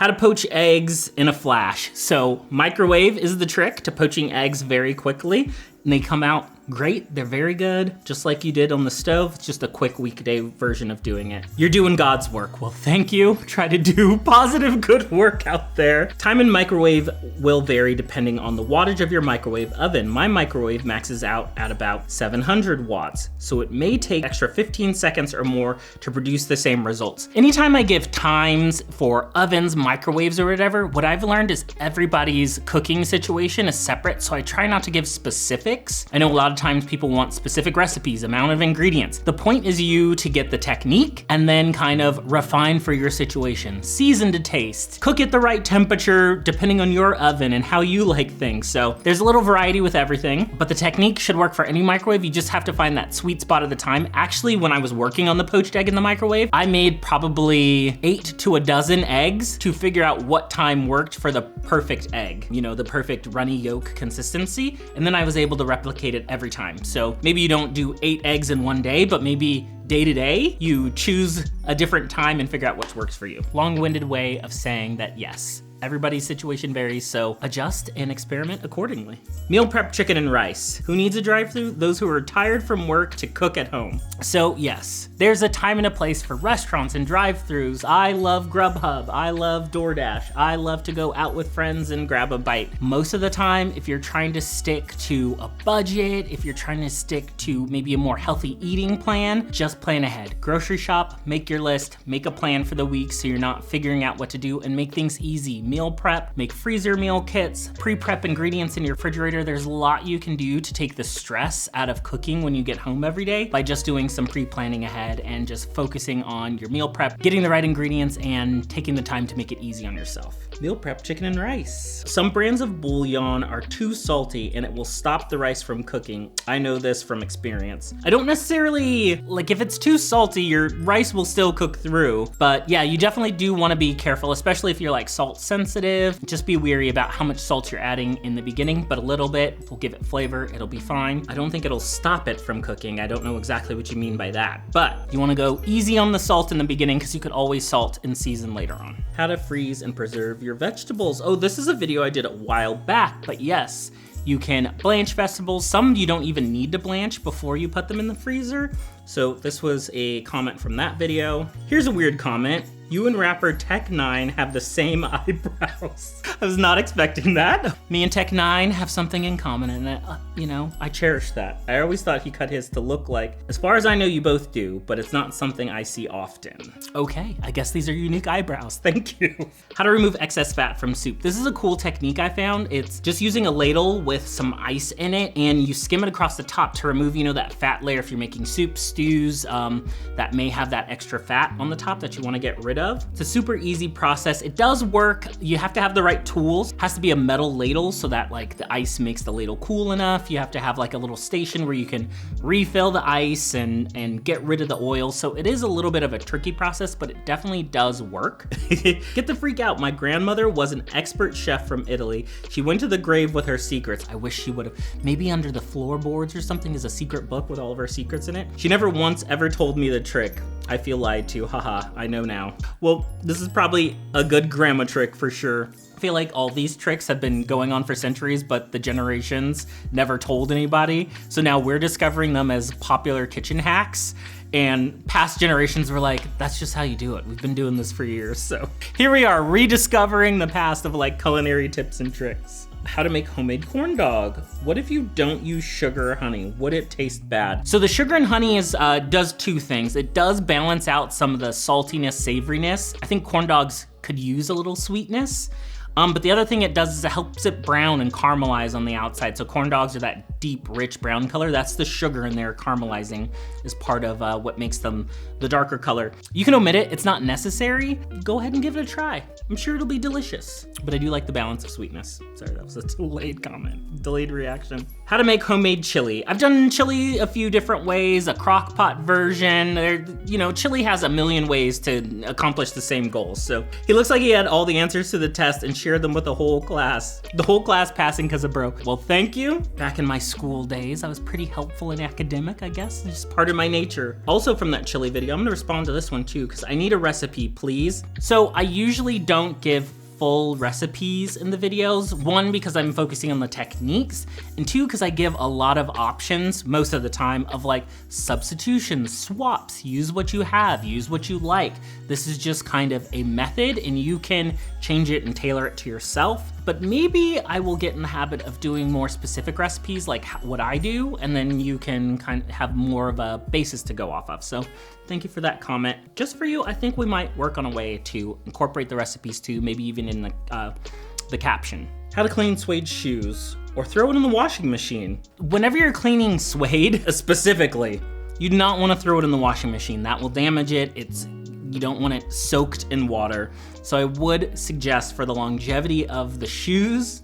How to poach eggs in a flash. So microwave is the trick to poaching eggs very quickly, and they come out great. They're very good, just like you did on the stove. It's just a quick weekday version of doing it. You're doing God's work. Well, thank you. Try to do positive, good work out there. Time in microwave will vary depending on the wattage of your microwave oven. My microwave maxes out at about 700 watts, so it may take extra 15 seconds or more to produce the same results. Anytime I give times for ovens, microwaves, or whatever, what I've learned is everybody's cooking situation is separate, so I try not to give specifics. I know a lot of times people want specific recipes, amount of ingredients. The point is you to get the technique and then kind of refine for your situation. Season to taste. Cook at the right temperature depending on your oven and how you like things. So there's a little variety with everything, but the technique should work for any microwave. You just have to find that sweet spot at the time. Actually, when I was working on the poached egg in the microwave, I made probably 8 to a dozen eggs to figure out what time worked for the perfect egg. You know, the perfect runny yolk consistency. And then I was able to replicate it every time. So maybe you don't do 8 eggs in one day, but maybe day to day, you choose a different time and figure out which works for you. Long-winded way of saying that yes, everybody's situation varies, so adjust and experiment accordingly. Meal prep chicken and rice. Who needs a drive-thru? Those who are tired from work to cook at home. So yes, there's a time and a place for restaurants and drive-thrus. I love Grubhub, I love DoorDash, I love to go out with friends and grab a bite. Most of the time, if you're trying to stick to a budget, if you're trying to stick to maybe a more healthy eating plan, just plan ahead. Grocery shop, make your list, make a plan for the week so you're not figuring out what to do, and make things easy. Meal prep, make freezer meal kits, pre-prep ingredients in your refrigerator. There's a lot you can do to take the stress out of cooking when you get home every day by just doing some pre-planning ahead and just focusing on your meal prep, getting the right ingredients, and taking the time to make it easy on yourself. Meal prep chicken and rice. Some brands of bouillon are too salty and it will stop the rice from cooking. I know this from experience. I don't necessarily, like if it's too salty, your rice will still cook through, but yeah, you definitely do wanna be careful, especially if you're like salt sensitive. Just be wary about how much salt you're adding in the beginning, but a little bit will give it flavor, it'll be fine. I don't think it'll stop it from cooking. I don't know exactly what you mean by that, but you wanna go easy on the salt in the beginning because you could always salt and season later on. How to freeze and preserve your vegetables. Oh, this is a video I did a while back, but yes, you can blanch vegetables. Some you don't even need to blanch before you put them in the freezer. So this was a comment from that video. Here's a weird comment. You and rapper Tech9 have the same eyebrows. I was not expecting that. Me and Tech9 have something in common, and you know, I cherish that. I always thought he cut his to look like, as far as I know you both do, but it's not something I see often. Okay, I guess these are unique eyebrows, thank you. How to remove excess fat from soup. This is a cool technique I found. It's just using a ladle with some ice in it, and you skim it across the top to remove, you know, that fat layer if you're making soups, stews, that may have that extra fat on the top that you wanna get rid of. It's a super easy process. It does work. You have to have the right tools. It has to be a metal ladle so that like the ice makes the ladle cool enough. You have to have like a little station where you can refill the ice and get rid of the oil. So it is a little bit of a tricky process, but it definitely does work. Get the freak out. My grandmother was an expert chef from Italy. She went to the grave with her secrets. I wish she would have. Maybe under the floorboards or something is a secret book with all of her secrets in it. She never once ever told me the trick. I feel lied to, haha, I know now. Well, this is probably a good grandma trick for sure. I feel like all these tricks have been going on for centuries, but the generations never told anybody. So now we're discovering them as popular kitchen hacks. And past generations were like, that's just how you do it. We've been doing this for years. So here we are rediscovering the past of like culinary tips and tricks. How to make homemade corn dog. What if you don't use sugar or honey? Would it taste bad? So the sugar and honey does two things. It does balance out some of the saltiness, savoriness. I think corn dogs could use a little sweetness. But the other thing it does is it helps it brown and caramelize on the outside. So corn dogs are that deep, rich brown color. That's the sugar in there caramelizing is part of what makes them the darker color. You can omit it, it's not necessary. Go ahead and give it a try. I'm sure it'll be delicious. But I do like the balance of sweetness. Sorry, that was a delayed comment, delayed reaction. How to make homemade chili. I've done chili a few different ways, a crock pot version. You know, chili has a million ways to accomplish the same goals. So he looks like he had all the answers to the test and shared them with the whole class. The whole class passing because of bro. Well, thank you. Back in my school days. I was pretty helpful and academic, I guess. It's just part of my nature. Also from that chili video, I'm gonna respond to this one too, because I need a recipe, please. So I usually don't give full recipes in the videos. One, because I'm focusing on the techniques, and two, because I give a lot of options most of the time of like substitutions, swaps, use what you have, use what you like. This is just kind of a method and you can change it and tailor it to yourself. But maybe I will get in the habit of doing more specific recipes like what I do, and then you can kind of have more of a basis to go off of. So thank you for that comment. Just for you, I think we might work on a way to incorporate the recipes too, maybe even in the caption. How to clean suede shoes, or throw it in the washing machine. Whenever you're cleaning suede, specifically, you do not want to throw it in the washing machine. That will damage it. You don't want it soaked in water. So I would suggest, for the longevity of the shoes,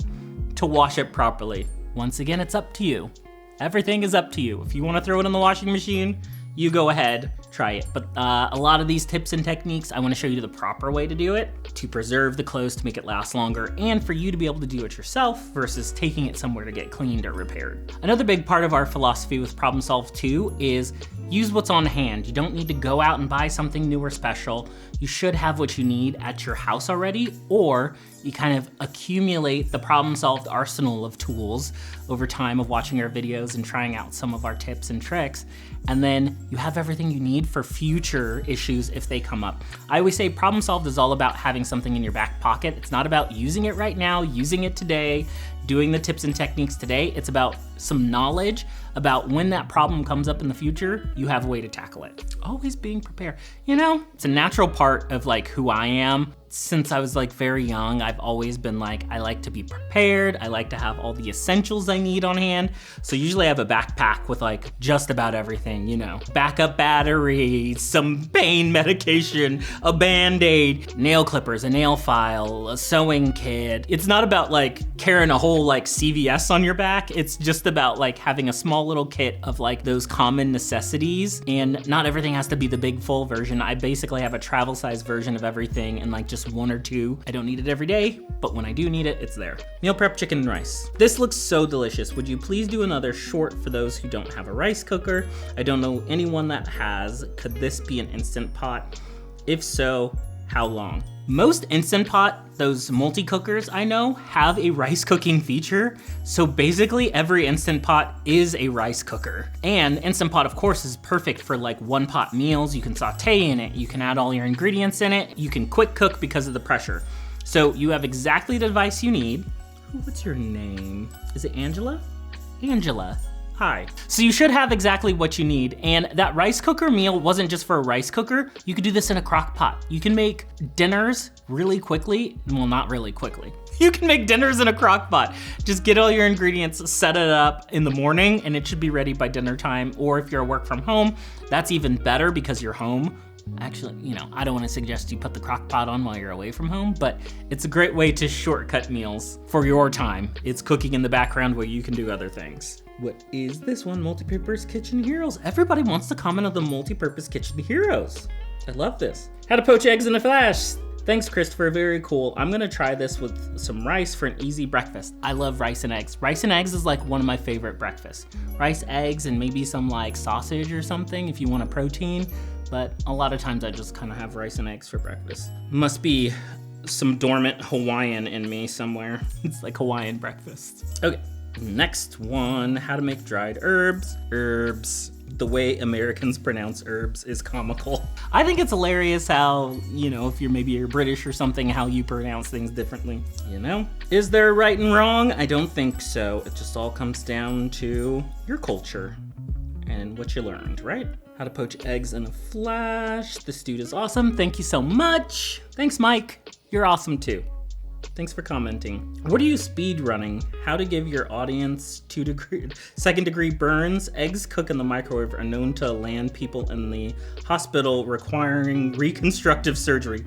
to wash it properly. Once again, it's up to you. Everything is up to you. If you want to throw it in the washing machine, you go ahead, try it. But a lot of these tips and techniques, I want to show you the proper way to do it, to preserve the clothes, to make it last longer, and for you to be able to do it yourself versus taking it somewhere to get cleaned or repaired. Another big part of our philosophy with Problem Solve 2 is use what's on hand. You don't need to go out and buy something new or special. You should have what you need at your house already, or you kind of accumulate the problem-solved arsenal of tools over time of watching our videos and trying out some of our tips and tricks, and then you have everything you need for future issues if they come up. I always say problem solved is all about having something in your back pocket. It's not about using it right now, using it today, doing the tips and techniques today. It's about some knowledge about when that problem comes up in the future, you have a way to tackle it. Always being prepared. You know, it's a natural part of like who I am. Since I was like very young, I've always been like, I like to be prepared. I like to have all the essentials I need on hand. So usually I have a backpack with like just about everything, you know, backup battery, some pain medication, a Band-Aid, nail clippers, a nail file, a sewing kit. It's not about like carrying a whole like CVS on your back. It's just about like having a small little kit of like those common necessities, and not everything has to be the big full version. I basically have a travel size version of everything and like just one or two. I don't need it every day, but when I do need it, it's there. Meal prep chicken and rice. This looks so delicious. Would you please do another short for those who don't have a rice cooker? I don't know anyone that has. Could this be an Instant Pot? If so, how long? Most Instant Pot, those multi-cookers I know, have a rice cooking feature. So basically every Instant Pot is a rice cooker. And Instant Pot, of course, is perfect for like one pot meals. You can saute in it, you can add all your ingredients in it, you can quick cook because of the pressure. So you have exactly the device you need. What's your name? Is it Angela? Angela. Hi. So you should have exactly what you need, and that rice cooker meal wasn't just for a rice cooker. You could do this in a crock pot. You can make dinners really quickly. Well, not really quickly. You can make dinners in a crock pot. Just get all your ingredients, set it up in the morning, and it should be ready by dinner time. Or if you're work from home, that's even better because you're home. Actually, you know, I don't want to suggest you put the crock pot on while you're away from home, but it's a great way to shortcut meals for your time. It's cooking in the background where you can do other things. What is this one? Multi-purpose kitchen heroes. Everybody wants to comment on the multi-purpose kitchen heroes. I love this. How to poach eggs in a flash. Thanks, Kristopher, very cool. I'm gonna try this with some rice for an easy breakfast. I love rice and eggs. Rice and eggs is like one of my favorite breakfasts. Rice, eggs, and maybe some like sausage or something if you want a protein. But a lot of times I just kind of have rice and eggs for breakfast. Must be some dormant Hawaiian in me somewhere. It's like Hawaiian breakfast. Okay, next one, how to make dried herbs. Herbs. The way Americans pronounce herbs is comical. I think it's hilarious how, you know, if you're British or something, how you pronounce things differently, you know? Is there right and wrong? I don't think so. It just all comes down to your culture and what you learned, right? How to poach eggs in a flash. This dude is awesome. Thank you so much. Thanks, Mike. You're awesome too. Thanks for commenting. What are you speed running? How to give your audience second degree burns. Eggs cook in the microwave are known to land people in the hospital requiring reconstructive surgery.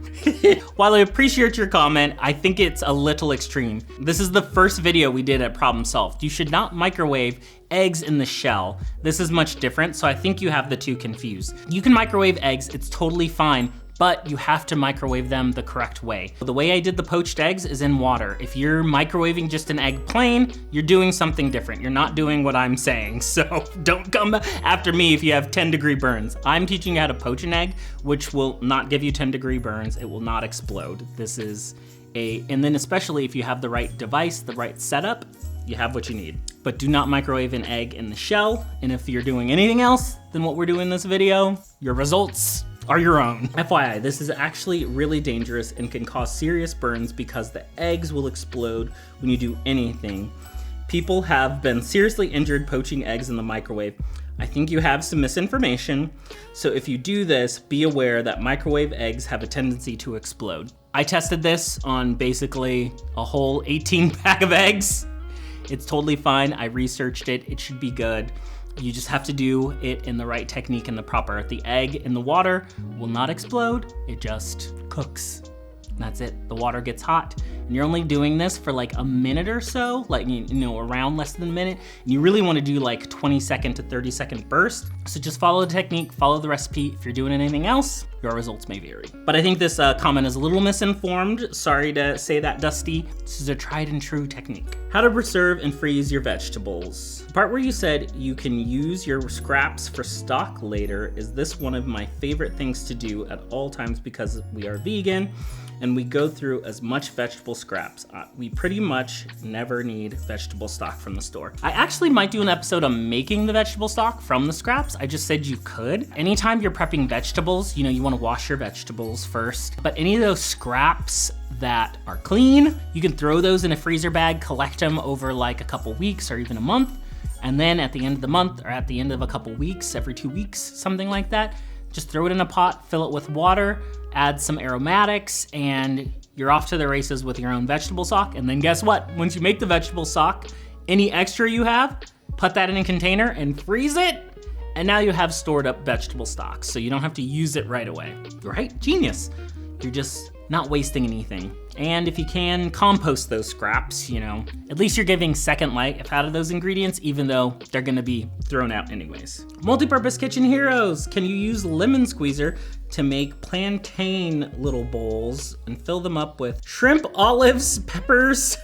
While I appreciate your comment, I think it's a little extreme. This is the first video we did at Problem Solved. You should not microwave eggs in the shell. This is much different, so I think you have the two confused. You can microwave eggs, it's totally fine, but you have to microwave them the correct way. The way I did the poached eggs is in water. If you're microwaving just an egg plain, you're doing something different. You're not doing what I'm saying, so don't come after me if you have 10-degree burns. I'm teaching you how to poach an egg, which will not give you 10-degree burns. It will not explode. This is and then especially if you have the right device, the right setup, you have what you need. But do not microwave an egg in the shell. And if you're doing anything else than what we're doing in this video, your results are your own. FYI, this is actually really dangerous and can cause serious burns because the eggs will explode when you do anything. People have been seriously injured poaching eggs in the microwave. I think you have some misinformation. So if you do this, be aware that microwave eggs have a tendency to explode. I tested this on basically a whole 18 pack of eggs. It's totally fine. I researched it. It should be good. You just have to do it in the right technique and the proper. The egg in the water will not explode. It just cooks. That's it. The water gets hot. And you're only doing this for like a minute or so, like, you know, around less than a minute. And you really want to do like 20-second to 30-second burst. So just follow the technique, follow the recipe. If you're doing anything else, your results may vary. But I think this comment is a little misinformed. Sorry to say that, Dusty. This is a tried and true technique. How to preserve and freeze your vegetables. The part where you said you can use your scraps for stock later is this one of my favorite things to do at all times because we are vegan and we go through as much vegetable scraps. We pretty much never need vegetable stock from the store. I actually might do an episode on making the vegetable stock from the scraps. I just said you could. Anytime you're prepping vegetables, you know, you wanna wash your vegetables first, but any of those scraps that are clean, you can throw those in a freezer bag, collect them over like a couple weeks or even a month, and then at the end of the month or at the end of a couple weeks, every 2 weeks, something like that, just throw it in a pot, fill it with water, add some aromatics, and you're off to the races with your own vegetable stock. And then guess what? Once you make the vegetable stock, any extra you have, put that in a container and freeze it, and now you have stored up vegetable stock, so you don't have to use it right away, right? Genius. You're just not wasting anything. And if you can, compost those scraps, you know, at least you're giving second life out of those ingredients, even though they're gonna be thrown out anyways. Multi-purpose kitchen heroes. Can you use lemon squeezer to make plantain little bowls and fill them up with shrimp, olives, peppers,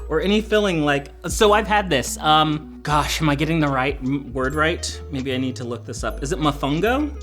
or any filling like, so I've had this. Gosh, am I getting the right word right? Maybe I need to look this up. Is it mofongo?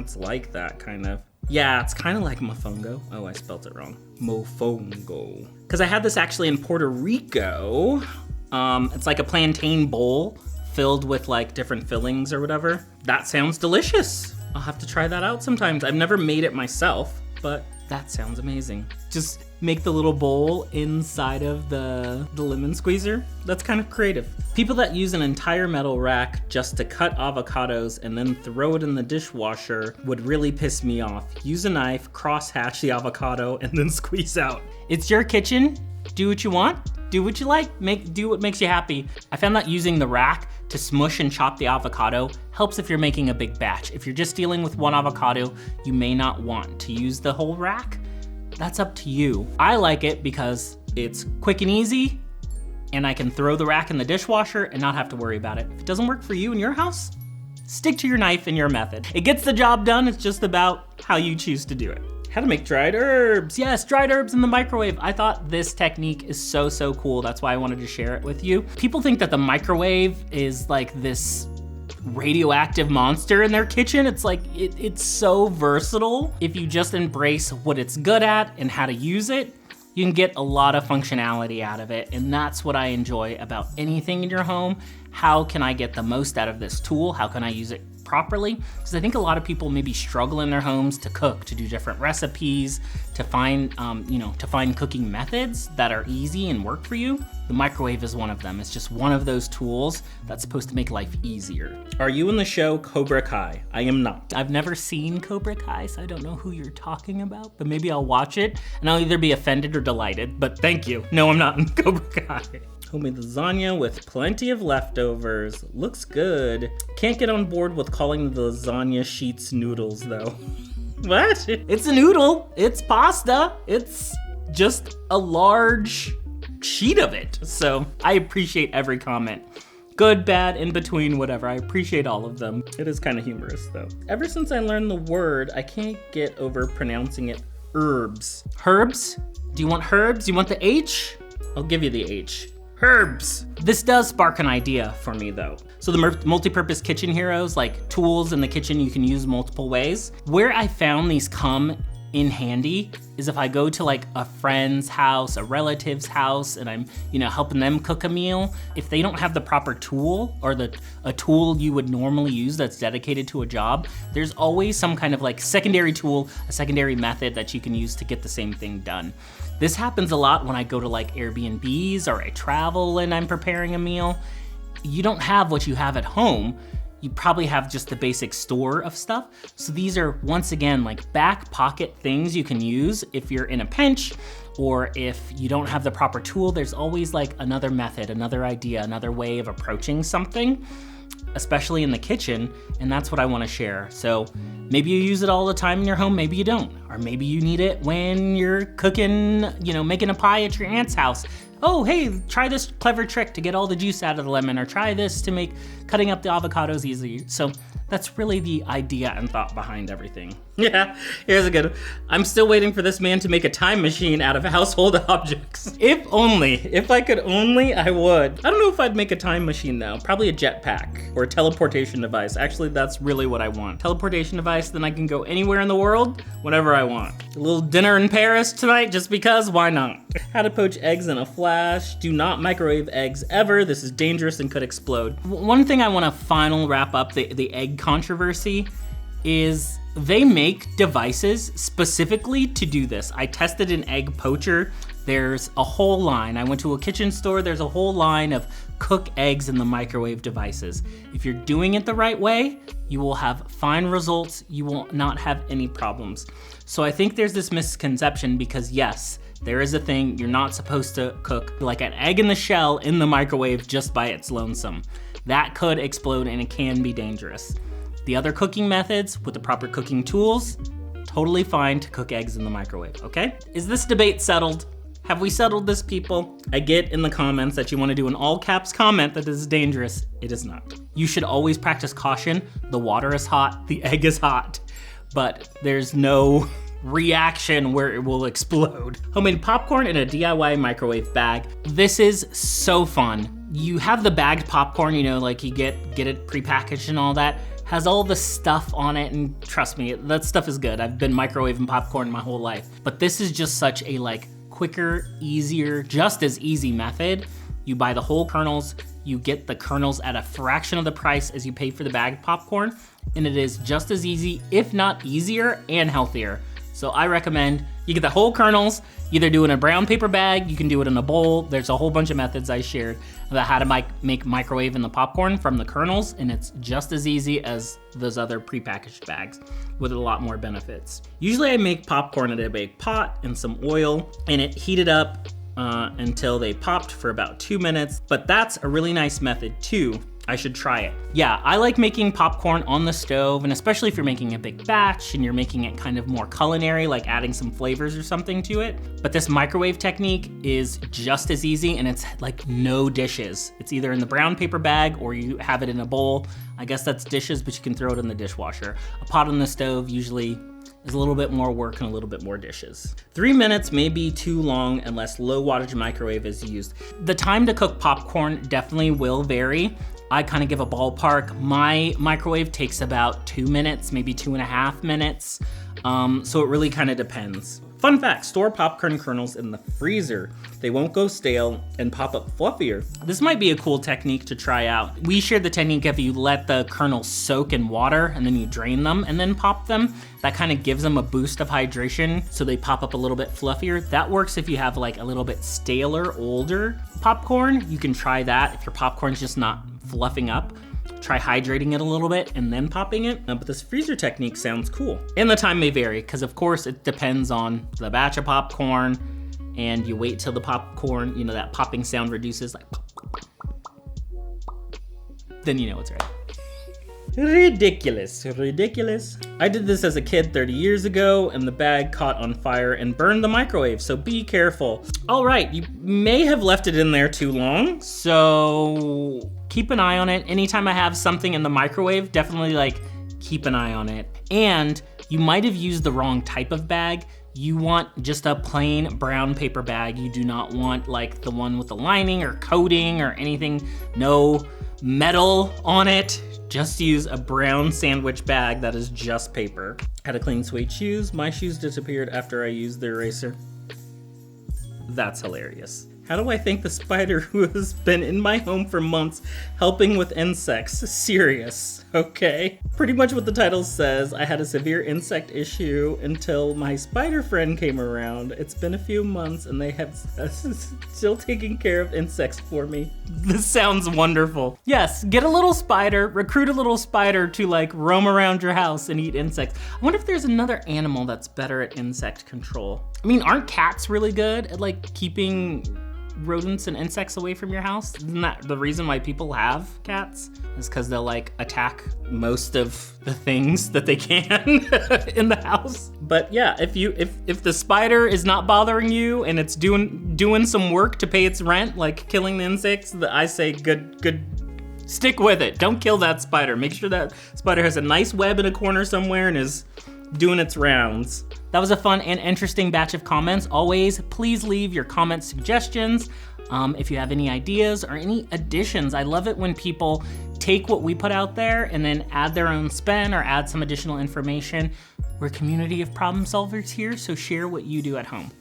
It's like that kind of. Yeah, it's kind of like mofongo. Oh, I spelled it wrong. Mofongo. Because I had this actually in Puerto Rico. It's like a plantain bowl filled with like different fillings or whatever. That sounds delicious. I'll have to try that out sometimes. I've never made it myself, but that sounds amazing. Just make the little bowl inside of the lemon squeezer. That's kind of creative. People that use an entire metal rack just to cut avocados and then throw it in the dishwasher would really piss me off. Use a knife, cross-hatch the avocado, and then squeeze out. It's your kitchen. Do what you want. Do what you like. Do what makes you happy. I found that using the rack to smush and chop the avocado helps if you're making a big batch. If you're just dealing with one avocado, you may not want to use the whole rack. That's up to you. I like it because it's quick and easy, and I can throw the rack in the dishwasher and not have to worry about it. If it doesn't work for you in your house, stick to your knife and your method. It gets the job done, it's just about how you choose to do it. How to make dried herbs. Yes, dried herbs in the microwave. I thought this technique is so cool. That's why I wanted to share it with you. People think that the microwave is like this radioactive monster in their kitchen. It's like, it's so versatile. If you just embrace what it's good at and how to use it, you can get a lot of functionality out of it. And that's what I enjoy about anything in your home. How can I get the most out of this tool? How can I use it properly? Because I think a lot of people maybe struggle in their homes to cook, to do different recipes, to find, to find cooking methods that are easy and work for you. The microwave is one of them. It's just one of those tools that's supposed to make life easier. Are you in the show Cobra Kai? I am not. I've never seen Cobra Kai, so I don't know who you're talking about, but maybe I'll watch it and I'll either be offended or delighted, but thank you. No, I'm not in Cobra Kai. Homemade lasagna with plenty of leftovers. Looks good. Can't get on board with calling the lasagna sheets noodles though. What? It's a noodle. It's pasta. It's just a large sheet of it. So I appreciate every comment. Good, bad, in between, whatever. I appreciate all of them. It is kind of humorous though. Ever since I learned the word, I can't get over pronouncing it herbs. Herbs? Do you want herbs? You want the H? I'll give you the H. Herbs. This does spark an idea for me though. So the multi-purpose kitchen heroes, like tools in the kitchen you can use multiple ways. Where I found these come in handy is if I go to like a friend's house, a relative's house, and I'm, helping them cook a meal. If they don't have the proper tool or a tool you would normally use that's dedicated to a job, there's always some kind of like secondary tool, a secondary method that you can use to get the same thing done. This happens a lot when I go to like Airbnbs or I travel and I'm preparing a meal. You don't have what you have at home. You probably have just the basic store of stuff. So these are, once again, like back pocket things you can use if you're in a pinch, or if you don't have the proper tool, there's always like another method, another idea, another way of approaching something, especially in the kitchen, and that's what I wanna share. So maybe you use it all the time in your home, maybe you don't. Or maybe you need it when you're cooking, making a pie at your aunt's house. Oh, hey, try this clever trick to get all the juice out of the lemon, or try this to make cutting up the avocados easy. So that's really the idea and thought behind everything. Yeah, here's a good one. I'm still waiting for this man to make a time machine out of household objects. If I could only, I would. I don't know if I'd make a time machine though. Probably a jetpack or a teleportation device. Actually, that's really what I want. Teleportation device, then I can go anywhere in the world, whenever I want. A little dinner in Paris tonight, just because, why not? How to poach eggs in a flash. Do not microwave eggs ever. This is dangerous and could explode. One thing I wanna wrap up the egg controversy is they make devices specifically to do this. I tested an egg poacher. There's a whole line. I went to a kitchen store, there's a whole line of cook eggs in the microwave devices. If you're doing it the right way, you will have fine results. You will not have any problems. So I think there's this misconception because yes, there is a thing, you're not supposed to cook like an egg in the shell in the microwave just by its lonesome. That could explode and it can be dangerous. The other cooking methods with the proper cooking tools, totally fine to cook eggs in the microwave, okay? Is this debate settled? Have we settled this, people? I get in the comments that you want to do an all caps comment that this is dangerous. It is not. You should always practice caution. The water is hot, the egg is hot, but there's no reaction where it will explode. Homemade popcorn in a DIY microwave bag. This is so fun. You have the bagged popcorn, like you get it prepackaged and all that. Has all the stuff on it, and trust me, that stuff is good. I've been microwaving popcorn my whole life. But this is just such a quicker, easier, just as easy method. You buy the whole kernels, you get the kernels at a fraction of the price as you pay for the bagged popcorn, and it is just as easy, if not easier, and healthier. So I recommend you get the whole kernels, either do it in a brown paper bag, you can do it in a bowl. There's a whole bunch of methods I shared about how to make microwave in the popcorn from the kernels, and it's just as easy as those other prepackaged bags with a lot more benefits. Usually I make popcorn in a big pot and some oil, and it heated up until they popped for about 2 minutes, but that's a really nice method too. I should try it. Yeah, I like making popcorn on the stove, and especially if you're making a big batch and you're making it kind of more culinary, like adding some flavors or something to it. But this microwave technique is just as easy, and it's like no dishes. It's either in the brown paper bag or you have it in a bowl. I guess that's dishes, but you can throw it in the dishwasher. A pot on the stove usually is a little bit more work and a little bit more dishes. 3 minutes may be too long unless low wattage microwave is used. The time to cook popcorn definitely will vary. I kind of give a ballpark. My microwave takes about 2 minutes, maybe 2.5 minutes. So it really kind of depends. Fun fact, store popcorn kernels in the freezer. They won't go stale and pop up fluffier. This might be a cool technique to try out. We shared the technique if you let the kernels soak in water and then you drain them and then pop them. That kind of gives them a boost of hydration so they pop up a little bit fluffier. That works if you have like a little bit staler, older popcorn. You can try that if your popcorn's just not fluffing up. Try hydrating it a little bit and then popping it. But this freezer technique sounds cool. And the time may vary, because of course it depends on the batch of popcorn, and you wait till the popcorn, that popping sound reduces, like pop, pop, pop. Then you know it's ready. Ridiculous. I did this as a kid 30 years ago, and the bag caught on fire and burned the microwave, so be careful. All right, you may have left it in there too long, so keep an eye on it. Anytime I have something in the microwave, definitely like keep an eye on it. And you might have used the wrong type of bag. You want just a plain brown paper bag. You do not want like the one with the lining or coating or anything, no metal on it. Just use a brown sandwich bag that is just paper. How to clean suede shoes. My shoes disappeared after I used the eraser. That's hilarious. How do I thank the spider who has been in my home for months helping with insects? Serious, okay? Pretty much what the title says. I had a severe insect issue until my spider friend came around. It's been a few months and they have still taking care of insects for me. This sounds wonderful. Yes, get a little spider, recruit a little spider to like roam around your house and eat insects. I wonder if there's another animal that's better at insect control. I mean, aren't cats really good at like keeping rodents and insects away from your house? Isn't that the reason why people have cats? Is because they'll like attack most of the things that they can in the house. But yeah, if the spider is not bothering you and it's doing some work to pay its rent, like killing the insects, I say good. Stick with it. Don't kill that spider. Make sure that spider has a nice web in a corner somewhere and is doing its rounds. That was a fun and interesting batch of comments. Always, please leave your comment suggestions. If you have any ideas or any additions, I love it when people take what we put out there and then add their own spin or add some additional information. We're a community of problem solvers here, so share what you do at home.